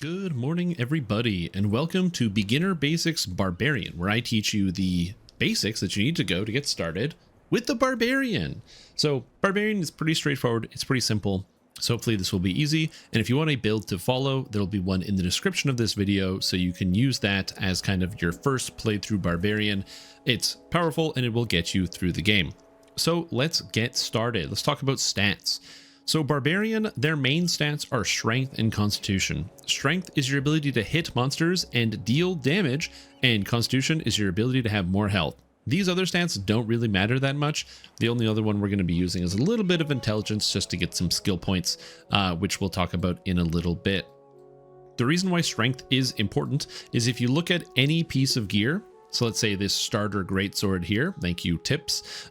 Good morning, everybody, and welcome to Beginner Basics Barbarian, where I teach you the basics that you need to go to get started with the Barbarian. So Barbarian is pretty straightforward. It's pretty simple. So hopefully this will be easy. And if you want a build to follow, there'll be one in the description of this video, so you can use that as kind of your first playthrough Barbarian. It's powerful and it will get you through the game. So let's get started. Let's talk about stats. So Barbarian, their main stats are Strength and Constitution. Strength is your ability to hit monsters and deal damage, and Constitution is your ability to have more health. These other stats don't really matter that much. The only other one we're going to be using is a little bit of Intelligence just to get some skill points, which we'll talk about in a little bit. The reason why Strength is important is if you look at any piece of gear, so let's say this starter greatsword here, thank you tips,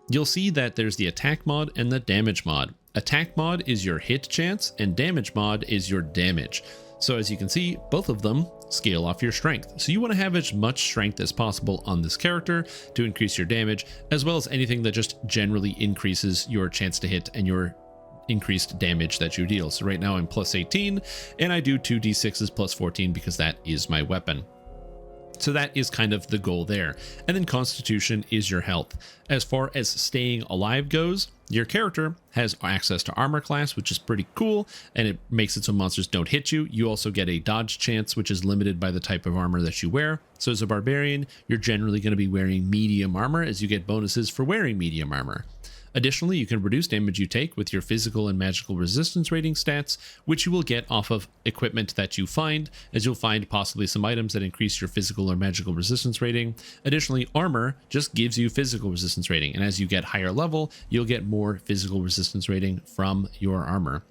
you'll see that there's the attack mod and the damage mod. Attack mod is your hit chance and damage mod is your damage. So as you can see, both of them scale off your strength. So you want to have as much strength as possible on this character to increase your damage, as well as anything that just generally increases your chance to hit and your increased damage that you deal. So right now I'm plus 18 and I do 2d6s plus 14 because that is my weapon. So that is kind of the goal there. And then Constitution is your health. As far as staying alive goes, your character has access to armor class, which is pretty cool, and it makes it so monsters don't hit you. You also get a dodge chance, which is limited by the type of armor that you wear. So as a barbarian, you're generally going to be wearing medium armor, as you get bonuses for wearing medium armor. Additionally, you can reduce damage you take with your physical and magical resistance rating stats, which you will get off of equipment that you find, as you'll find possibly some items that increase your physical or magical resistance rating. Additionally, armor just gives you physical resistance rating, and as you get higher level, you'll get more physical resistance rating from your armor.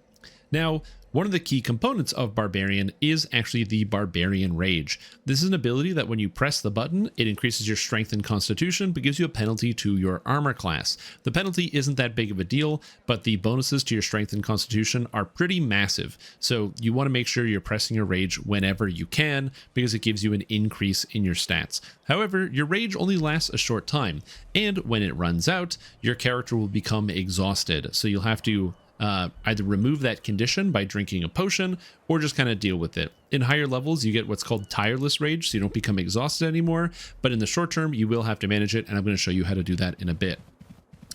Now, one of the key components of Barbarian is actually the Barbarian Rage. This is an ability that when you press the button, it increases your strength and constitution, but gives you a penalty to your armor class. The penalty isn't that big of a deal, but the bonuses to your strength and constitution are pretty massive. So you want to make sure you're pressing your rage whenever you can, because it gives you an increase in your stats. However, your rage only lasts a short time, and when it runs out, your character will become exhausted. So you'll have to either remove that condition by drinking a potion or just kind of deal with it. In higher levels, you get what's called tireless rage, so you don't become exhausted anymore, but in the short term, you will have to manage it, and I'm going to show you how to do that in a bit.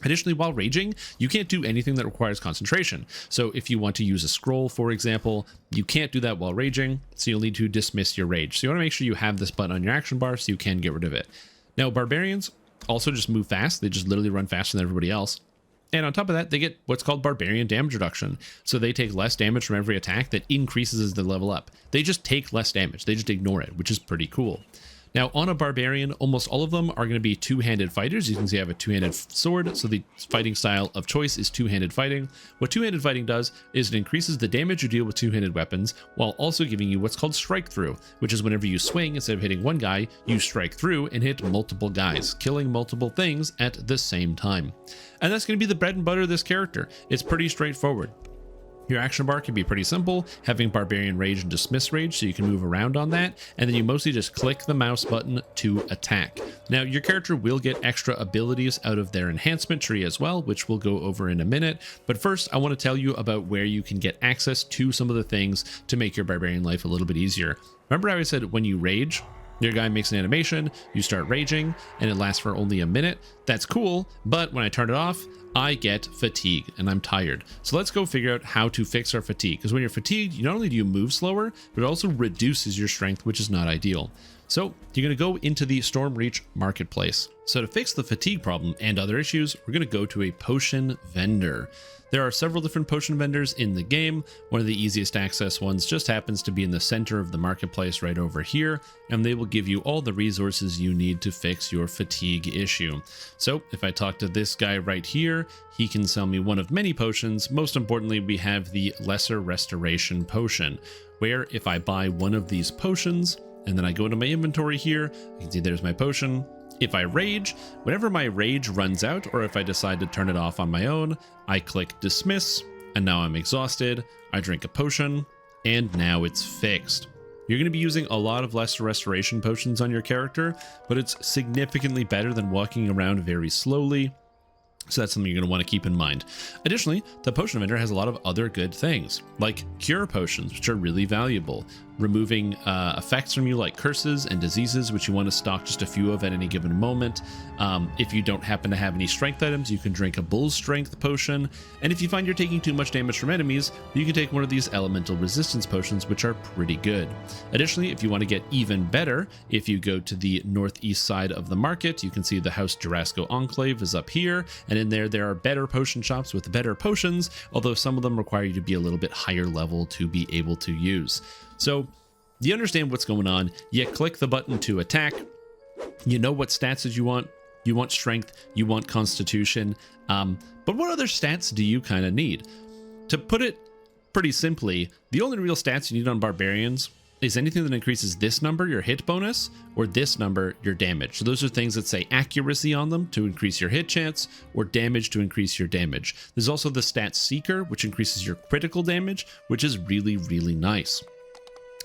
Additionally, while raging, you can't do anything that requires concentration. So if you want to use a scroll, for example, you can't do that while raging, so you'll need to dismiss your rage. So you want to make sure you have this button on your action bar so you can get rid of it. Now, barbarians also just move fast. They just literally run faster than everybody else. And on top of that, they get what's called Barbarian damage reduction. So they take less damage from every attack that increases as they level up. They just take less damage. They just ignore it, which is pretty cool. Now, on a Barbarian, almost all of them are going to be two-handed fighters. You can see I have a two-handed sword, so the fighting style of choice is two-handed fighting. What two-handed fighting does is it increases the damage you deal with two-handed weapons, while also giving you what's called strike through, which is whenever you swing, instead of hitting one guy, you strike through and hit multiple guys, killing multiple things at the same time. And that's going to be the bread and butter of this character. It's pretty straightforward. Your action bar can be pretty simple, having Barbarian Rage and Dismiss Rage, so you can move around on that, and then you mostly just click the mouse button to attack. Now, your character will get extra abilities out of their enhancement tree as well, which we'll go over in a minute, but first I want to tell you about where you can get access to some of the things to make your Barbarian life a little bit easier. Remember how I said when you rage, your guy makes an animation, you start raging, and it lasts for only a minute? That's cool, but when I turn it off, I get fatigue and I'm tired. So let's go figure out how to fix our fatigue, because when you're fatigued, not only do you move slower, but it also reduces your strength, which is not ideal. So you're going to go into the Stormreach marketplace. So to fix the fatigue problem and other issues, we're going to go to a potion vendor. There are several different potion vendors in the game. One of the easiest access ones just happens to be in the center of the marketplace right over here, and they will give you all the resources you need to fix your fatigue issue. So if I talk to this guy right here, he can sell me one of many potions. Most importantly, we have the Lesser Restoration Potion, where if I buy one of these potions, and then I go into my inventory here, you can see there's my potion. If I rage, whenever my rage runs out, or if I decide to turn it off on my own, I click dismiss, and now I'm exhausted. I drink a potion, and now it's fixed. You're going to be using a lot of lesser restoration potions on your character, but it's significantly better than walking around very slowly. So that's something you're going to want to keep in mind. Additionally, the potion vendor has a lot of other good things, like cure potions, which are really valuable. removing effects from you like curses and diseases, which you want to stock just a few of at any given moment. If you don't happen to have any strength items, you can drink a bull's strength potion. And if you find you're taking too much damage from enemies, you can take one of these elemental resistance potions, which are pretty good. Additionally, if you want to get even better, if you go to the northeast side of the market, you can see the House Jurasco Enclave is up here, and in there are better potion shops with better potions, although some of them require you to be a little bit higher level to be able to use. So you understand what's going on. You click the button to attack. You know what stats that you want. You want strength, you want constitution, but what other stats do you kind of need? To put it pretty simply, the only real stats you need on Barbarians is anything that increases this number, your hit bonus, or this number, your damage. So those are things that say accuracy on them to increase your hit chance, or damage to increase your damage. There's also the stat seeker, which increases your critical damage, which is really, really nice.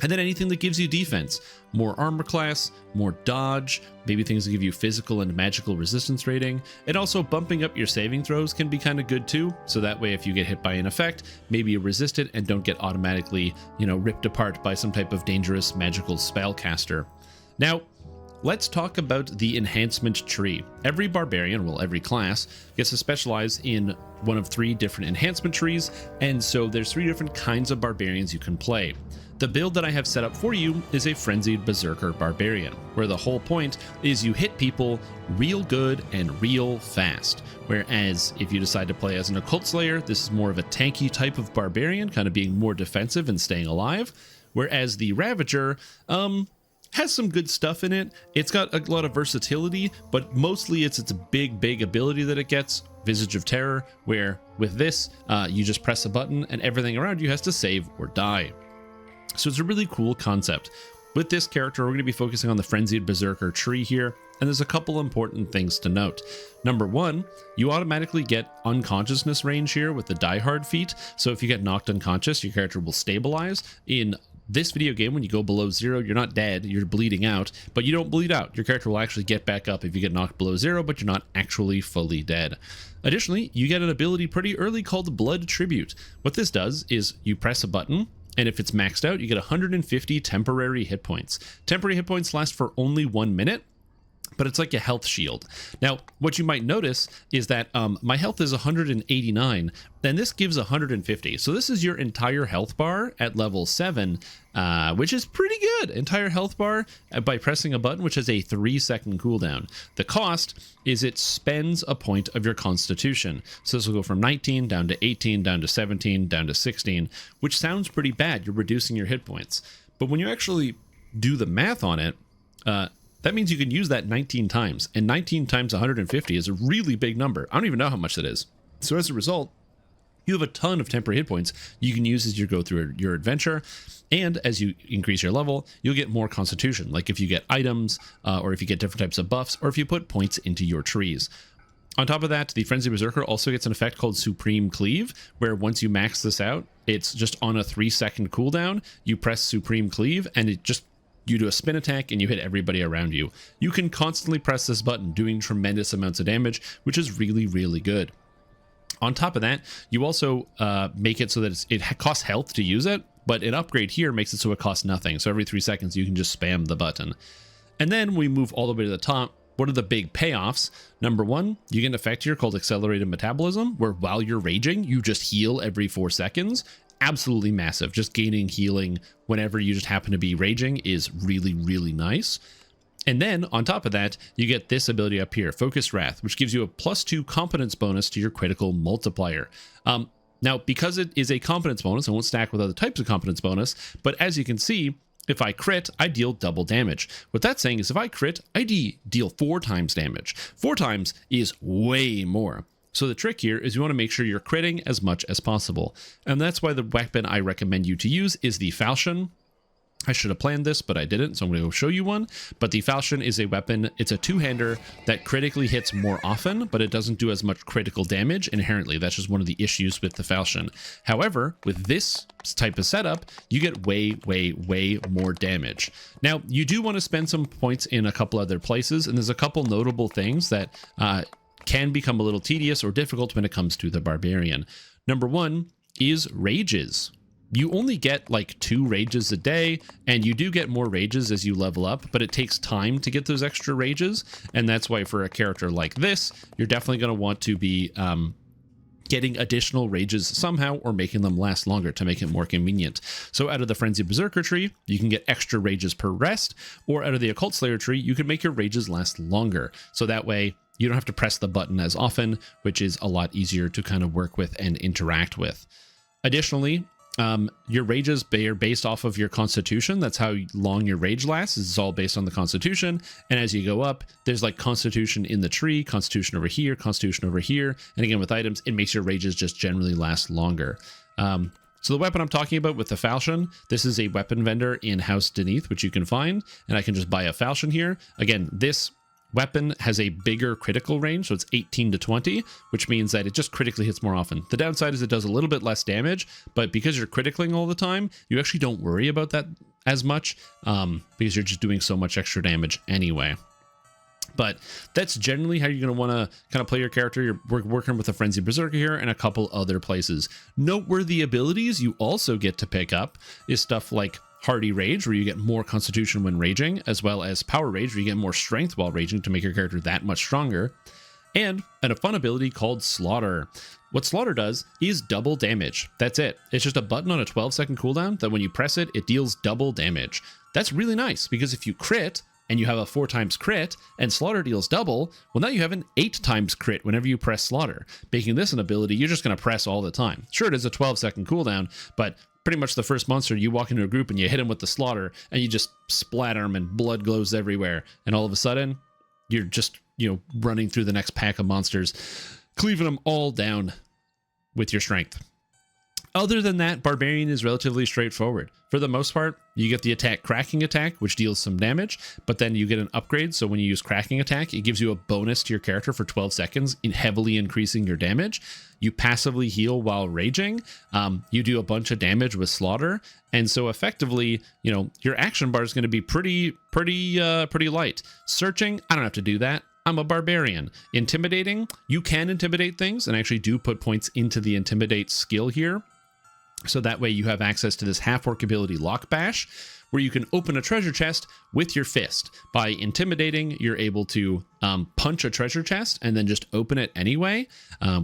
And then anything that gives you defense, more armor class, more dodge, maybe things that give you physical and magical resistance rating. And also bumping up your saving throws can be kind of good too. So that way, if you get hit by an effect, maybe you resist it and don't get automatically, ripped apart by some type of dangerous magical spellcaster. Now, let's talk about the enhancement tree. Every barbarian, well, every class, gets to specialize in one of 3 different enhancement trees. And so there's 3 different kinds of barbarians you can play. The build that I have set up for you is a Frenzied Berserker Barbarian, where the whole point is you hit people real good and real fast. Whereas if you decide to play as an Occult Slayer, this is more of a tanky type of Barbarian, kind of being more defensive and staying alive. Whereas the Ravager, has some good stuff in it. It's got a lot of versatility, but mostly it's its big ability that it gets, Visage of Terror, where with this, you just press a button and everything around you has to save or die. So it's a really cool concept. With this character, we're going to be focusing on the Frenzied Berserker tree here, and there's a couple important things to note. Number 1, you automatically get unconsciousness range here with the Die Hard feat, so if you get knocked unconscious, your character will stabilize. In this video game, when you go below 0, you're not dead, you're bleeding out, but you don't bleed out. Your character will actually get back up if you get knocked below 0, but you're not actually fully dead. Additionally, you get an ability pretty early called Blood Tribute. What this does is you press a button, and if it's maxed out, you get 150 temporary hit points. Temporary hit points last for only 1 minute, but it's like a health shield. Now, what you might notice is that my health is 189, and this gives 150. So this is your entire health bar at level 7, which is pretty good. Entire health bar by pressing a button, which has a 3-second cooldown. The cost is it spends a point of your constitution. So this will go from 19 down to 18, down to 17, down to 16, which sounds pretty bad. You're reducing your hit points. But when you actually do the math on it, that means you can use that 19 times, and 19 times 150 is a really big number. I don't even know how much that is. So as a result, you have a ton of temporary hit points you can use as you go through your adventure, and as you increase your level, you'll get more constitution, like if you get items, or if you get different types of buffs, or if you put points into your trees. On top of that, the Frenzied Berserker also gets an effect called Supreme Cleave, where once you max this out, it's just on a 3-second cooldown, you press Supreme Cleave, and you do a spin attack and you hit everybody around you. You can constantly press this button, doing tremendous amounts of damage, which is really, really good. On top of that, you also make it so that it costs health to use it, but an upgrade here makes it so it costs nothing. So every 3 seconds, you can just spam the button. And then we move all the way to the top. What are the big payoffs? Number 1, you get an effect here called Accelerated Metabolism, where while you're raging, you just heal every 4 seconds. Absolutely massive. Just gaining healing whenever you just happen to be raging is really, really nice. And then on top of that, you get this ability up here, Focused Wrath, which gives you a +2 competence bonus to your critical multiplier. Now, because it is a competence bonus, it won't stack with other types of competence bonus, but as you can see, if I crit, I deal double damage. What that's saying is if I crit, I deal 4 times damage. 4 times is way more. So the trick here is you want to make sure you're critting as much as possible. And that's why the weapon I recommend you to use is the Falchion. I should have planned this, but I didn't, so I'm going to go show you one. But the Falchion is a weapon, it's a 2-hander that critically hits more often, but it doesn't do as much critical damage inherently. That's just one of the issues with the Falchion. However, with this type of setup, you get way more damage. Now, you do want to spend some points in a couple other places, and there's a couple notable things that can become a little tedious or difficult when it comes to the Barbarian. Number 1 is rages. you only get like 2 rages a day, and you do get more rages as you level up, but it takes time to get those extra rages. And that's why for a character like this, you're definitely going to want to be getting additional rages somehow, or making them last longer to make it more convenient. So out of the Frenzy Berserker tree, you can get extra rages per rest, or out of the Occult Slayer tree, you can make your rages last longer. So that way you don't have to press the button as often, which is a lot easier to kind of work with and interact with. Additionally, your rages are based off of your constitution. That's how long your rage lasts. It's all based on the constitution. And as you go up, there's like constitution in the tree, constitution over here, constitution over here. And again, with items, it makes your rages just generally last longer. So the weapon I'm talking about with the falchion, this is a weapon vendor in House Deneath, which you can find. And I can just buy a falchion here. Again, this weapon has a bigger critical range, so it's 18 to 20, which means that it just critically hits more often. The downside is it does a little bit less damage, but because you're criticling all the time, you actually don't worry about that as much, because you're just doing so much extra damage anyway. But that's generally how you're going to want to kind of play your character. You're working with a Frenzy Berserker here and a couple other places. Noteworthy abilities you also get to pick up is stuff like Hardy Rage, where you get more constitution when raging, as well as Power Rage, where you get more strength while raging to make your character that much stronger, and a fun ability called Slaughter. What Slaughter does is double damage. That's it. It's just a button on a 12-second cooldown that when you press it, it deals double damage. That's really nice, because if you crit and you have a 4 times crit and Slaughter deals double, well, now you have an 8 times crit whenever you press Slaughter, making this an ability you're just going to press all the time. Sure, it is a 12-second cooldown, but pretty much the first monster, you walk into a group and you hit him with the Slaughter and you just splatter him and blood glows everywhere. And all of a sudden, you're just, running through the next pack of monsters, cleaving them all down with your strength. Other than that, Barbarian is relatively straightforward. For the most part, you get the attack Cracking Attack, which deals some damage, but then you get an upgrade. So when you use Cracking Attack, it gives you a bonus to your character for 12 seconds, heavily increasing your damage. You passively heal while raging. You do a bunch of damage with Slaughter. And so effectively, your action bar is going to be pretty light. Searching, I don't have to do that. I'm a barbarian. Intimidating, you can intimidate things, and I actually do put points into the Intimidate skill here. So that way you have access to this half-orc ability Lock Bash, where you can open a treasure chest with your fist. By intimidating, you're able to punch a treasure chest and then just open it anyway,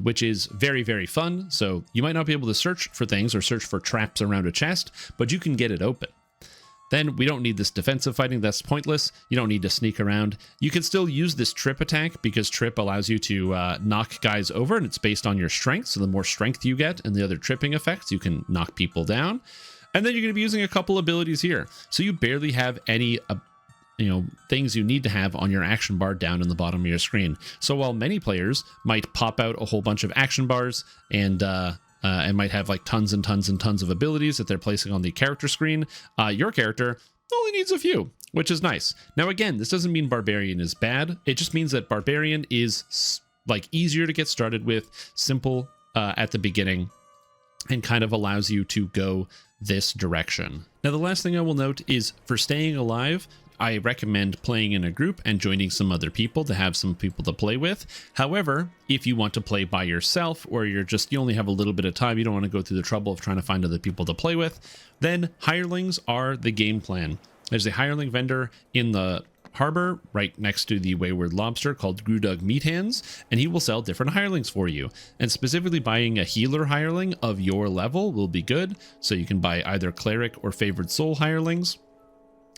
which is very, very fun. So you might not be able to search for things or search for traps around a chest, but you can get it open. Then we don't need this defensive fighting. That's pointless. You don't need to sneak around. You can still use this trip attack because trip allows you to knock guys over, and it's based on your strength. So the more strength you get and the other tripping effects, you can knock people down. And then you're going to be using a couple abilities here. So you barely have any things you need to have on your action bar down in the bottom of your screen. So while many players might pop out a whole bunch of action bars and might have like tons and tons and tons of abilities that they're placing on the character screen, your character only needs a few, which is nice. Now, again, this doesn't mean Barbarian is bad. It just means that Barbarian is like easier to get started with, simple at the beginning, and kind of allows you to go this direction. Now, the last thing I will note is for staying alive, I recommend playing in a group and joining some other people to have some people to play with. However, if you want to play by yourself, or you only have a little bit of time, you don't want to go through the trouble of trying to find other people to play with, then hirelings are the game plan. There's a hireling vendor in the harbor right next to the Wayward Lobster called Grudug Meathands, and he will sell different hirelings for you. And specifically buying a healer hireling of your level will be good, so you can buy either cleric or favored soul hirelings.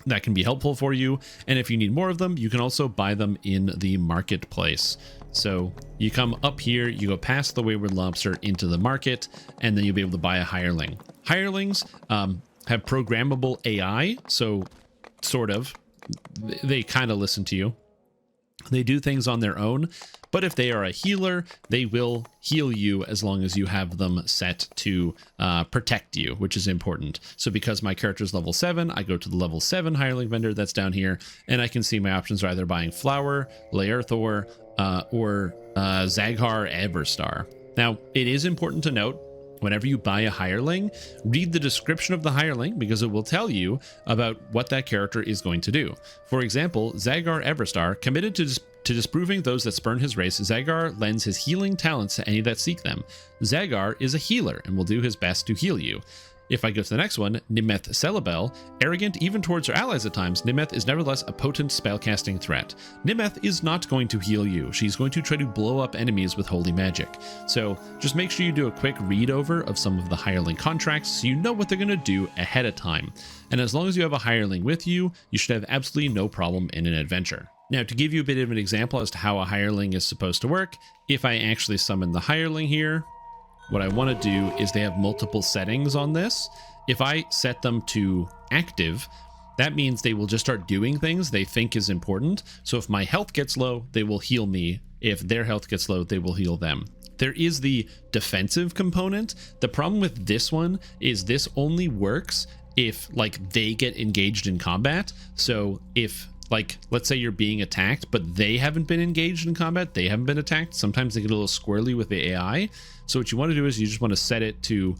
That can be helpful for you, and if you need more of them, you can also buy them in the marketplace. So you come up here, you go past the Wayward Lobster into the market, and then you'll be able to buy a hireling. Hirelings have programmable AI, so sort of, they kind of listen to you. They do things on their own, but if they are a healer, they will heal you as long as you have them set to protect you, which is important. So because my character is level 7, I go to the level 7 hireling vendor that's down here, and I can see my options are either buying Flower, Laerthor, or Zaghar Everstar. Now, it is important to note, whenever you buy a hireling, read the description of the hireling because it will tell you about what that character is going to do. For example, Zaghar Everstar, committed to disproving those that spurn his race, Zaghar lends his healing talents to any that seek them. Zaghar is a healer and will do his best to heal you. If I go to the next one, Nimeth Celebel, arrogant even towards her allies at times, Nimeth is nevertheless a potent spellcasting threat. Nimeth is not going to heal you. She's going to try to blow up enemies with holy magic. So just make sure you do a quick read over of some of the hireling contracts so you know what they're going to do ahead of time. And as long as you have a hireling with you, you should have absolutely no problem in an adventure. Now, to give you a bit of an example as to how a hireling is supposed to work, if I actually summon the hireling here, what I want to do is they have multiple settings on this. If I set them to active, that means they will just start doing things they think is important. So if my health gets low, they will heal me. If their health gets low, they will heal them. There is the defensive component. The problem with this one is this only works if like they get engaged in combat. So if like, let's say you're being attacked, but they haven't been engaged in combat, they haven't been attacked, sometimes they get a little squirrely with the AI. So what you want to do is you just want to set it to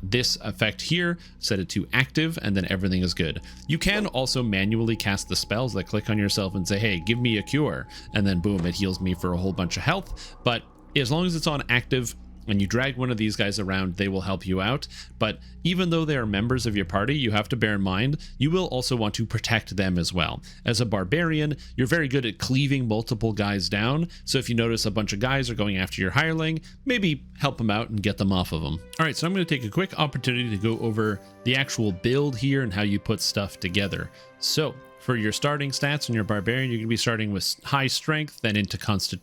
this effect here, set it to active, and then everything is good. You can also manually cast the spells, like click on yourself and say, hey, give me a cure, and then boom, it heals me for a whole bunch of health. But as long as it's on active, and you drag one of these guys around, they will help you out. But even though they are members of your party, you have to bear in mind, you will also want to protect them as well. As a barbarian, you're very good at cleaving multiple guys down. So if you notice a bunch of guys are going after your hireling, maybe help them out and get them off of them. All right, so I'm going to take a quick opportunity to go over the actual build here and how you put stuff together. So for your starting stats on your barbarian, you're going to be starting with high strength, then into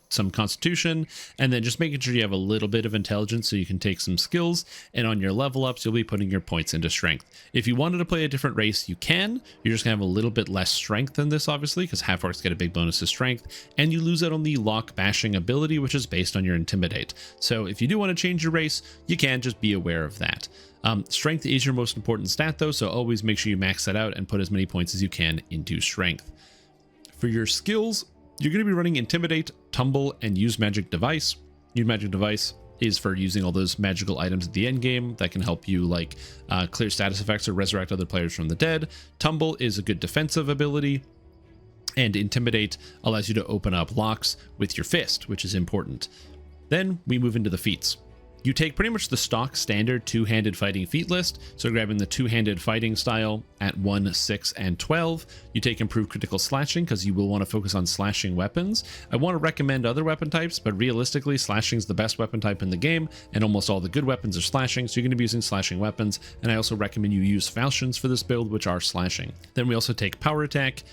some constitution, and then just making sure you have a little bit of intelligence so you can take some skills. And on your level ups, you'll be putting your points into strength. If you wanted to play a different race, you can. You're just going to have a little bit less strength than this, obviously, because half orcs get a big bonus to strength, and you lose out on the lock bashing ability, which is based on your intimidate. So if you do want to change your race, you can, just be aware of that. Strength is your most important stat though, so always make sure you max that out and put as many points as you can into strength. For your skills, you're going to be running Intimidate, Tumble, and Use Magic Device. Use Magic Device is for using all those magical items at the end game that can help you like clear status effects or resurrect other players from the dead. Tumble is a good defensive ability, and Intimidate allows you to open up locks with your fist, which is important. Then we move into the feats. You take pretty much the stock standard two-handed fighting feat list, so grabbing the two-handed fighting style at 1, 6, and 12. You take improved critical slashing because you will want to focus on slashing weapons. I want to recommend other weapon types, but realistically, slashing is the best weapon type in the game, and almost all the good weapons are slashing, so you're going to be using slashing weapons, and I also recommend you use falchions for this build, which are slashing. Then we also take power attack,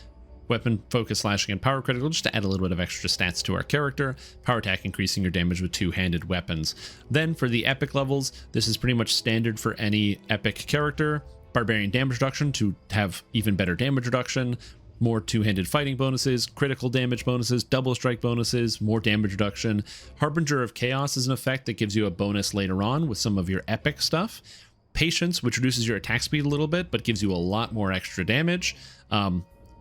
weapon, focus, slashing, and power critical, just to add a little bit of extra stats to our character. Power attack increasing your damage with two-handed weapons. Then for the epic levels, this is pretty much standard for any epic character. Barbarian damage reduction to have even better damage reduction, more two-handed fighting bonuses, critical damage bonuses, double strike bonuses, more damage reduction. Harbinger of Chaos is an effect that gives you a bonus later on with some of your epic stuff. Patience, which reduces your attack speed a little bit, but gives you a lot more extra damage.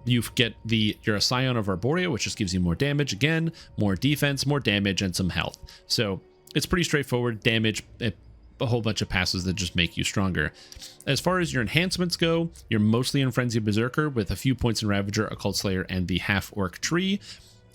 You get you're a Scion of Arborea, which just gives you more damage, again, more defense, more damage, and some health. So it's pretty straightforward damage, a whole bunch of passes that just make you stronger. As far as your enhancements go, you're mostly in Frenzy Berserker with a few points in Ravager, Occult Slayer, and the Half-Orc Tree.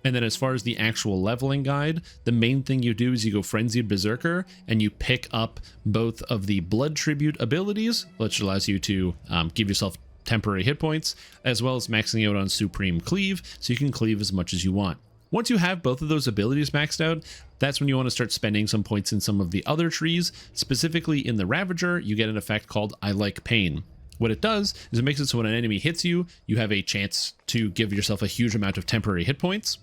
And then as far as the actual leveling guide, the main thing you do is you go Frenzied Berserker and you pick up both of the Blood Tribute abilities, which allows you to give yourself temporary hit points, as well as maxing out on Supreme Cleave, so you can cleave as much as you want. Once you have both of those abilities maxed out, that's when you want to start spending some points in some of the other trees. Specifically in the Ravager, you get an effect called I Like Pain. What it does is it makes it so when an enemy hits you, you have a chance to give yourself a huge amount of temporary hit points,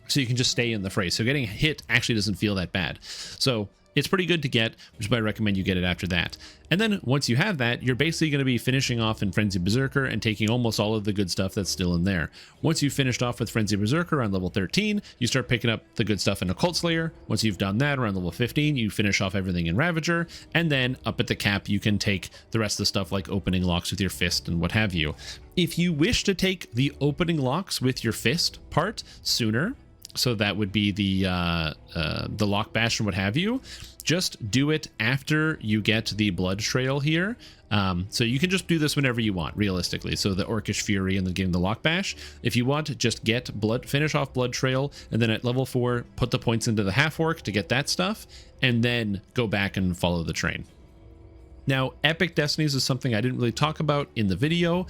so you can just stay in the fray. So getting hit actually doesn't feel that bad. So it's pretty good to get, which is why I recommend you get it after that. And then once you have that, you're basically going to be finishing off in Frenzy Berserker and taking almost all of the good stuff that's still in there. Once you've finished off with Frenzy Berserker on level 13, you start picking up the good stuff in Occult Slayer. Once you've done that around level 15, you finish off everything in Ravager. And then up at the cap, you can take the rest of the stuff like opening locks with your fist and what have you. If you wish to take the opening locks with your fist part sooner, so that would be the lock bash and what have you, just do it after you get the blood trail here. So you can just do this whenever you want, realistically. So the Orcish Fury and then getting the lock bash. If you want, just get finish off blood trail, and then at level 4, put the points into the half orc to get that stuff, and then go back and follow the train. Now, epic destinies is something I didn't really talk about in the video.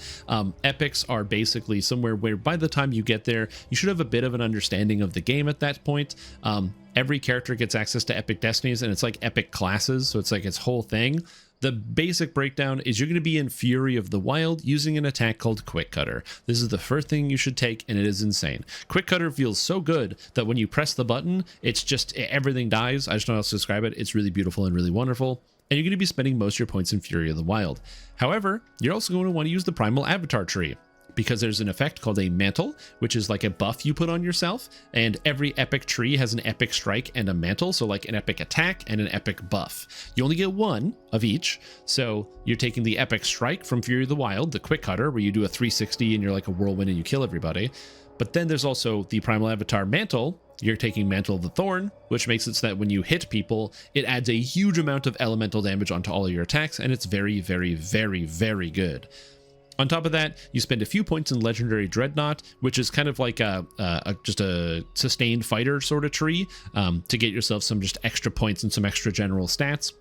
Epics are basically somewhere where by the time you get there, you should have a bit of an understanding of the game at that point. Every character gets access to epic destinies, and it's like epic classes, so it's like its whole thing. The basic breakdown is you're going to be in Fury of the Wild using an attack called Quick Cutter. This is the first thing you should take, and it is insane. Quick Cutter feels so good that when you press the button, it's just everything dies. I just don't know how to describe it. It's really beautiful and really wonderful. And you're going to be spending most of your points in Fury of the Wild. However, you're also going to want to use the Primal Avatar tree, because there's an effect called a mantle, which is like a buff you put on yourself, and every epic tree has an epic strike and a mantle, so like an epic attack and an epic buff. You only get one of each, so you're taking the epic strike from Fury of the Wild, the Quick Cutter, where you do a 360 and you're like a whirlwind and you kill everybody. But then there's also the Primal Avatar mantle. You're taking Mantle of the Thorn, which makes it so that when you hit people, it adds a huge amount of elemental damage onto all of your attacks, and it's very, very, very, very good. On top of that, you spend a few points in Legendary Dreadnought, which is kind of like just a sustained fighter sort of tree, to get yourself some just extra points and some extra general stats.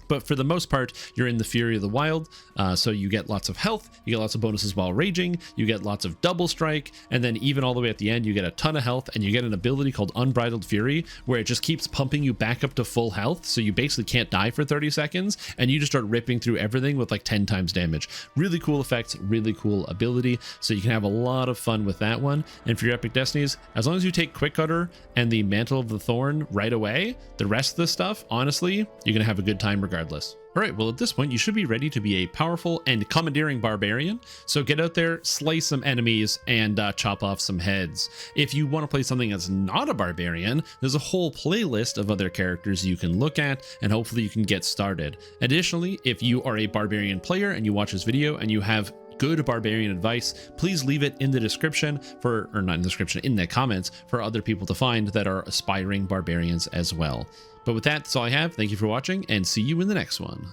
But for the most part, you're in the Fury of the Wild, so you get lots of health, you get lots of bonuses while raging, you get lots of double strike, and then even all the way at the end, you get a ton of health, and you get an ability called Unbridled Fury, where it just keeps pumping you back up to full health, so you basically can't die for 30 seconds, and you just start ripping through everything with like 10 times damage. Really cool effects, really cool ability, so you can have a lot of fun with that one. And for your epic destinies, as long as you take Quick Cutter and the Mantle of the Thorn right away, the rest of the stuff, honestly, you're gonna have a good time regardless. All right, well, at this point, you should be ready to be a powerful and commandeering barbarian. So get out there, slay some enemies, and chop off some heads. If you want to play something that's not a barbarian, there's a whole playlist of other characters you can look at, and hopefully you can get started. Additionally, if you are a barbarian player and you watch this video and you have good barbarian advice, please leave it in the description or not in the description, in the comments for other people to find that are aspiring barbarians as well. But with that, that's all I have. Thank you for watching, and see you in the next one.